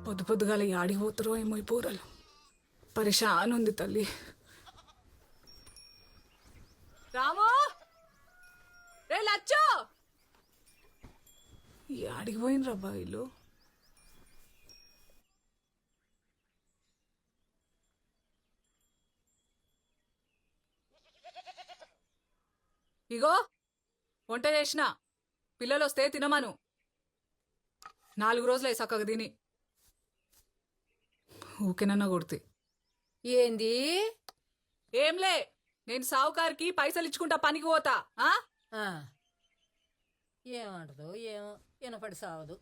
పొద్దు పొద్దుగాల యాడికి పోతారో ఏమో ఈ పూరలు. పరిశాన్ ఉంది తల్లి. రాము రే లచ్చో, యాడికి పోయినరా బాయిలు? ఇగో వంట చేసిన, పిల్లలు వస్తే తినమను. 4 రోజులే చక్కగా తిని. ఊకేనన్నా కొడితే ఏంది? ఏంలే, నేను సావుకారికి పైసలు ఇచ్చుకుంటా పనికి పోతా. ఏమంటదో ఏమో, వినపడి సావదు.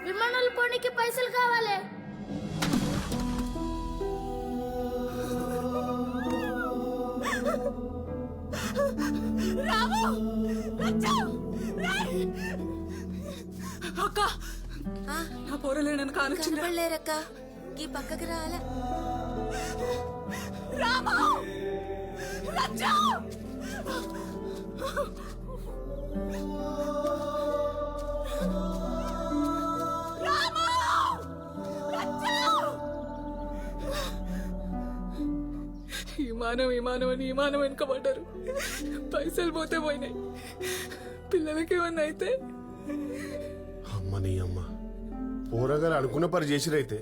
విమానాలు పోనీకి పైసలు కావాలి. అక్క, నా పోరలే నన్ను కానొచ్చింది. కనపడలేరక్క, ఈ పక్కకి రాలే. రాము లచ్చో, రాము లచ్చో. విమానం అని విమానం వెనుకబడ్డారు. పైసలు పోతే పోయినాయి. పిల్లలకి ఏమన్నా అయితే అమ్మ నీ అమ్మ, పోరగారు అనుకున్న పని చేసిరైతే.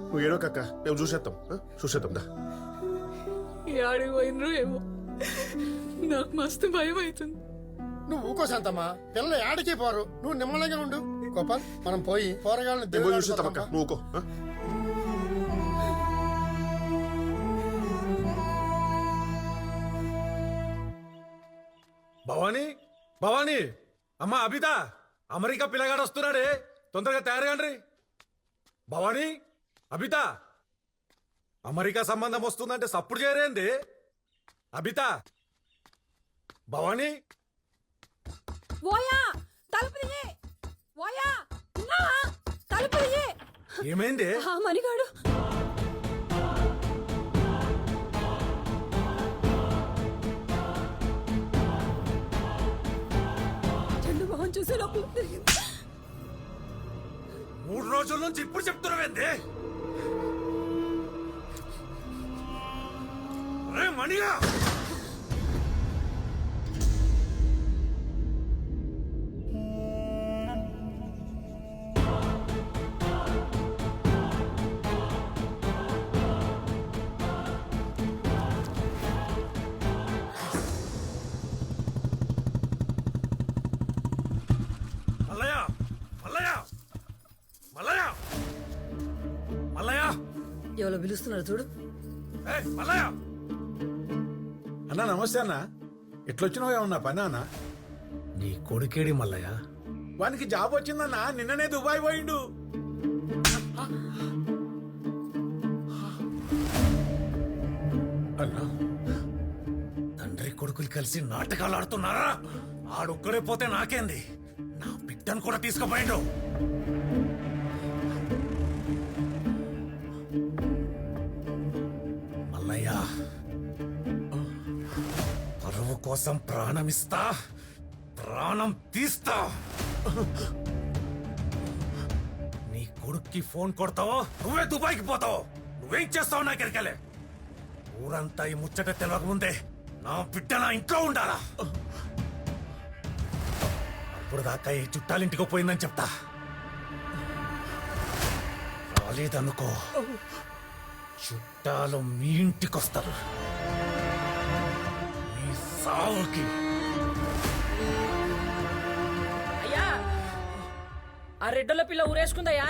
నువ్వు ఏడో కక్క, మేము చూసేద్దాం దా. ఆడికి పోయినరు ఏమో, నాకు మస్తు భయం అవుతుంది. నువ్వు ఊకో శాంతమ్మా, పిల్లలు ఆడికి పోరు. నువ్వు నిమ్మలంగా ఉండు. గోపాల్, మనం పోయి పోరగాళ్ళని చూసేద్దాం అక్క, నువ్వు ఊకో. భవానీ, భవానీ, అమ్మ అబిత, అమెరికా పిల్లగాడు వస్తున్నాడే, తొందరగా తయారుగాండ్రి. భవానీ, అబిత, అమెరికా సంబంధం వస్తుందంటే సప్పుడు చేయరేంది? అబిత, భవానీ, ఓయా తలుపు తీయి. ఓయా తలుపు తీయి. ఏమైంది? మణిగాడు చెల్లు మొహం చూసే లోపల తిరిగింది. 3 రోజుల నుంచి ఇప్పుడు చెప్తున్నావేంది? మణిగా ఎవరో పిలుస్తున్నారు చూడు. అన్నా నమస్తే అన్న, ఎట్లొచ్చినావు? ఏమన్నా పని అన్న? నీ కొడుకేడి మల్లయ్య? వానికి జాబ్ వచ్చిందన్నా, నిన్ననే దుబాయ్ పోయిండు. అన్నా, తండ్రి కొడుకులు కలిసి నాటకాలు ఆడుతున్నారా? ఆడొక్కడే పోతే నాకేంది, నా బిడ్డను కూడా తీసుకుపోయిండు. మల్లయ్య, పరువు కోసం ప్రాణమిస్తా, ప్రాణం తీస్తా. నీ కొడుక్కి ఫోన్ కొడతావో నువ్వే దుబాయ్కి పోతావో, నువ్వేం చేస్తావు నాకెరకలే. ఊరంతా ఈ ముచ్చట తెలియకముందే నా బిడ్డ నా ఇంట్లో ఉండాలా. అప్పుడు దాకా ఈ చుట్టాలింటికి పోయిందని చెప్తా. రాలేదనుకో, చుట్టాలు మీ ఇంటికొస్తారు. మీ సావుకి. అయ్యా, ఆ రెడ్డల పిల్ల ఊరేసుకుందయ్యా.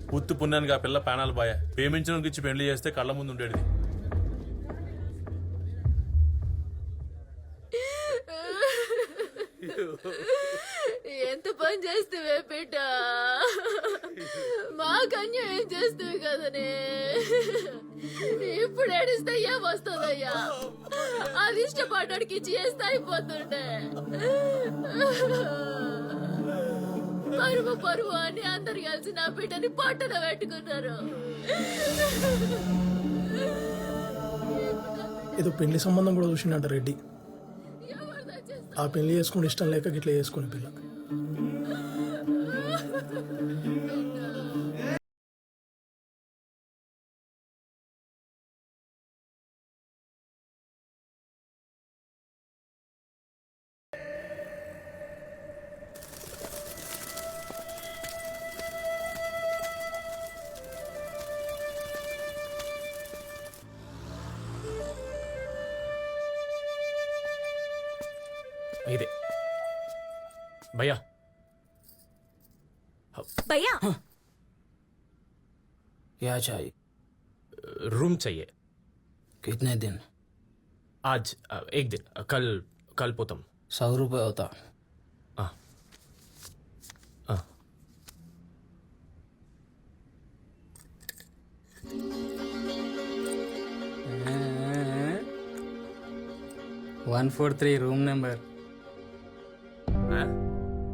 పుత్తు పుణ్యానికి ఆ పిల్ల ప్రాణాలు బాయ. ప్రేమించడానికి ఇచ్చి పెళ్లి చేస్తే కళ్ళ ముందు ఉండేది. ఎంత పని చేస్తావే బిడ్డ, మాకు అన్యాయం చేస్తావు కదనే. ఇప్పుడు ఏడిస్తయ్యా వస్తుందయ్యా, అది ఇష్టపడ్డానికి చేస్తే అయిపోతుండే. పరువు అని అందరు కలిసి నా బిడ్డని పట్టున పెట్టుకున్నారు. ఏదో పెళ్లి సంబంధం కూడా చూసిండంట రెడ్డి. ఆ పెళ్లి చేసుకుని ఇష్టం లేక గిట్లా చేసుకునే పిల్ల. ఇదే భయ్యా భయ్యా क्या चाहिए? रूम चाहिए. कितने दिन? आज एक दिन. कल पोतम. 100 रुपये होता. हाँ. 143 रूम नंबर.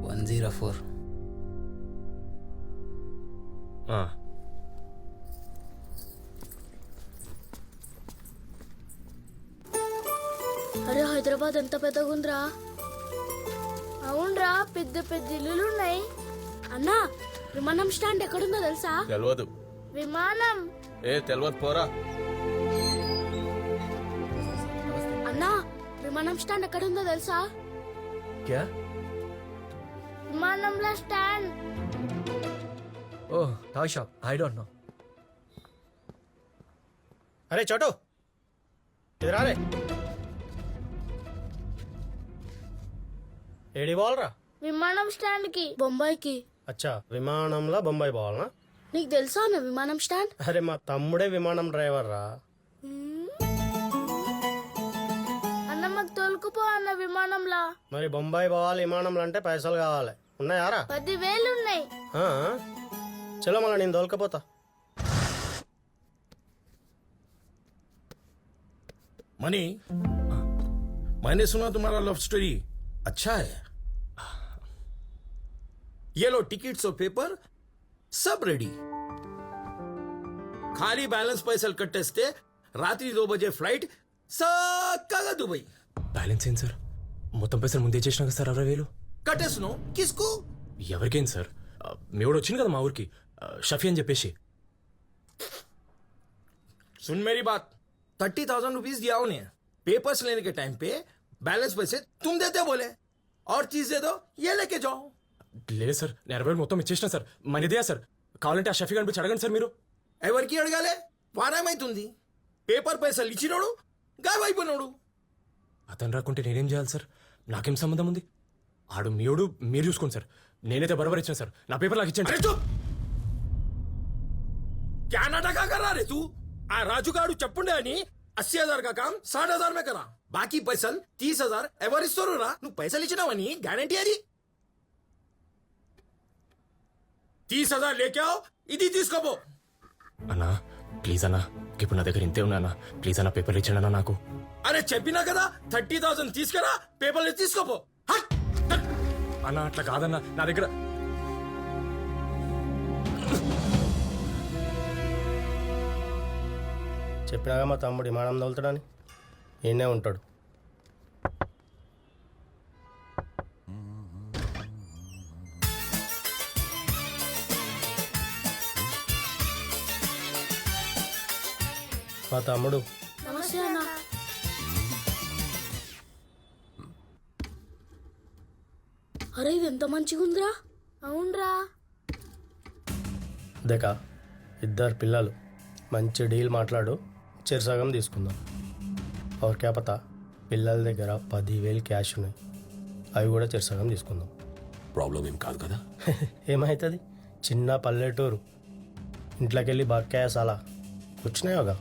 104. हाँ. అరే హైదరాబాద్ ఎంత పెద్దగా ఉందిరా. అవునరా, పెద్ద పెద్ద ఇల్లులు ఉన్నాయి. అన్నా, విమానం స్టాండ్ ఎక్కడుందో తెలుసా? తెలియదు. విమానం తెలియదు పోరా. అన్నా, విమానం స్టాండ్ ఎక్కడుందో తెలుసా? क्या? విమానంలో stand. Oh, toy shop. I don't know. అరే చోటు ఇधर आ रे. ఏడి పోవాలరా? విమానం స్టాండ్ కి, బొంబాయికి. అచ్చా, విమానంలో బొంబాయి పోవాలనా? నీకు తెలుసా అన్న విమానం స్టాండ్? అరే మా తమ్ముడే విమానం డ్రైవర్ రా. అన్న మాకు తోలుకుపో అన్న విమానంలా. మరి బొంబాయి పోవాలి విమానంలో అంటే పైసలు కావాలి. ఉన్నాయారా? 10,000 ఉన్నాయి. ఆ, చలో మళ్ళీ నేను తోలుకపోతా. मनी, मैंने सुना तुम्हारा लव स्टोरी अच्छा है. ये लो टिकट्स और पेपर सब रेडी. खाली बैलेंस पैसे कट्टेस्ते रात्रि 2 बजे फ्लाइट सक्कागा दुबई. బ్యాలెన్స్ ఏంటి సార్? మొత్తం పైసలు ముందే చేసినా కదా సార్ 60,000. कटेसनो किसको? ఎవరికేంటి సార్? మీ వాడు వచ్చింది కదా మా ఊరికి, షఫీ అని చెప్పేసి. सुन मेरी बात, 30,000 रुपीज दिया उन्हें. पेपर्स लेने के टाइम पे बैलेंस पैसे तुम देते बोले, और चीज दे दो ये लेके जाओ. లేదు సార్, నేను 60,000 మొత్తం ఇచ్చేసిన సార్. మనదియా సార్? కావాలంటే ఆ షఫీ కనిపించి అడగండి సార్ మీరు. ఎవరికి అడగాలే? వారమైతుంది. పేపర్ పైసలు ఇచ్చినోడు గాయమైపోయినోడు. అతను రాకుంటే నేనేం చేయాలి సార్? నాకేం సంబంధం ఉంది? ఆడు మీడు మీరు చూసుకోండి సార్. నేనైతే బరాబర్ ఇచ్చాను సార్. నా పేపర్ నాకు ఇచ్చండి. अरे चुप! क्या नाटक कर रहा रे तू? आ राजू गाड़ू चप्पुंडे అని 80,000 का काम 60,000 में करा. बाकी पैसल 30,000 ఎవరు ఇస్తారు రా? నువ్వు పైసలు ఇచ్చినావని గ్యారంటీ అది. 30,000 లేకే आओ, ఇది తీసుకోపో. అన్నా ప్లీజ్ అన్నా, ఇప్పుడు నా దగ్గర ఇంతే ఉన్నా అన్నా. ప్లీజ్ అన్నా పేపర్లు ఇచ్చండి అన్నా నాకు. అరే చెప్పినా కదా 30,000 తీసుకురా, పేపర్లు తీసుకోపో. హట్! అన్నా అట్లా కాదన్నా, నా దగ్గర చెప్పినాగా మా తమ్ముడు విమానం తోలుతాడని. ఈయనే ఉంటాడు. మా తమ్ముడు నమస్తే అన్న. అరే ఇది ఎంత మంచిగా ఉందిరా. అవునరా. దేకా, 2 పిల్లలు, మంచి డీల్ మాట్లాడు, చెరసగం తీసుకుందాం. और क्या पता, పిల్లల దగ్గర 10,000 క్యాష్ ఉన్నాయి, అవి కూడా చెరసగం తీసుకుందాం. ప్రాబ్లం ఏం కాదు కదా. ఏమవుతుంది? చిన్న పల్లెటూరు, ఇంట్లోకి వెళ్ళి బక్కాయ సాలా కూర్చున్నాయోగా.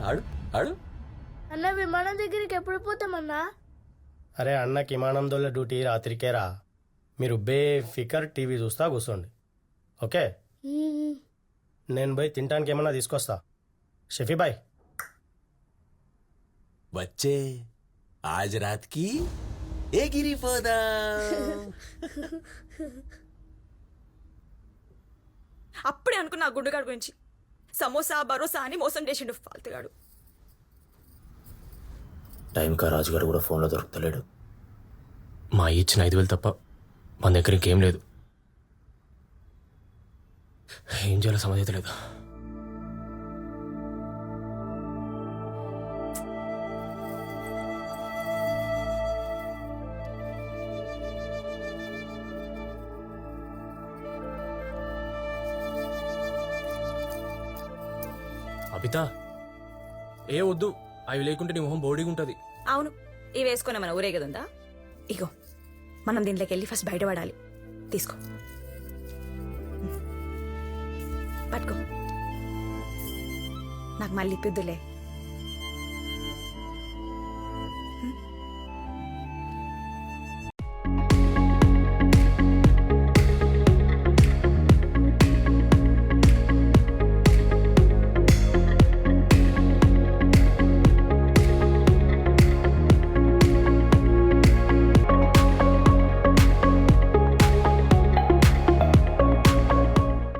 ఆడు ఆడు అన్న విమానం దగ్గరికి ఎప్పుడు పోతామన్నా? అరే అన్నకి విమానం దోళ్ళ డ్యూటీ రాత్రికేరా. మీరు బేఫికర్ టీవీ చూస్తా కూర్చోండి, ఓకే? నేను పోయి తినడానికి ఏమన్నా తీసుకొస్తా. షఫీ బాయ్ బచ్చే ఆజ్ రాత్ కి ఎగిరిపోదా. అప్పుడే అనుకున్నా ఆ గుండుగాడు గురించి. సమోసా భరోసా అని మోసం చేసిండు ఫాల్తుగాడు. టైంకా రాజుగారు కూడా ఫోన్లో దొరుకుతలేడు. మా ఇచ్చిన 5,000 తప్ప మన దగ్గర ఇంకేం లేదు. ఏం చేయాలో సమస్య లేదు. అబితా ఏ వద్దు, అవి లేకుంటే నీ మొహం బోడీగా ఉంటుంది. అవును, ఇవి వేసుకునే మన ఊరే కదుందా. ఇగో మనం దీంట్లోకి వెళ్ళి ఫస్ట్ బయటపడాలి. తీసుకో, పట్టుకో. నాకు మళ్ళీ ఇప్పిద్దులే.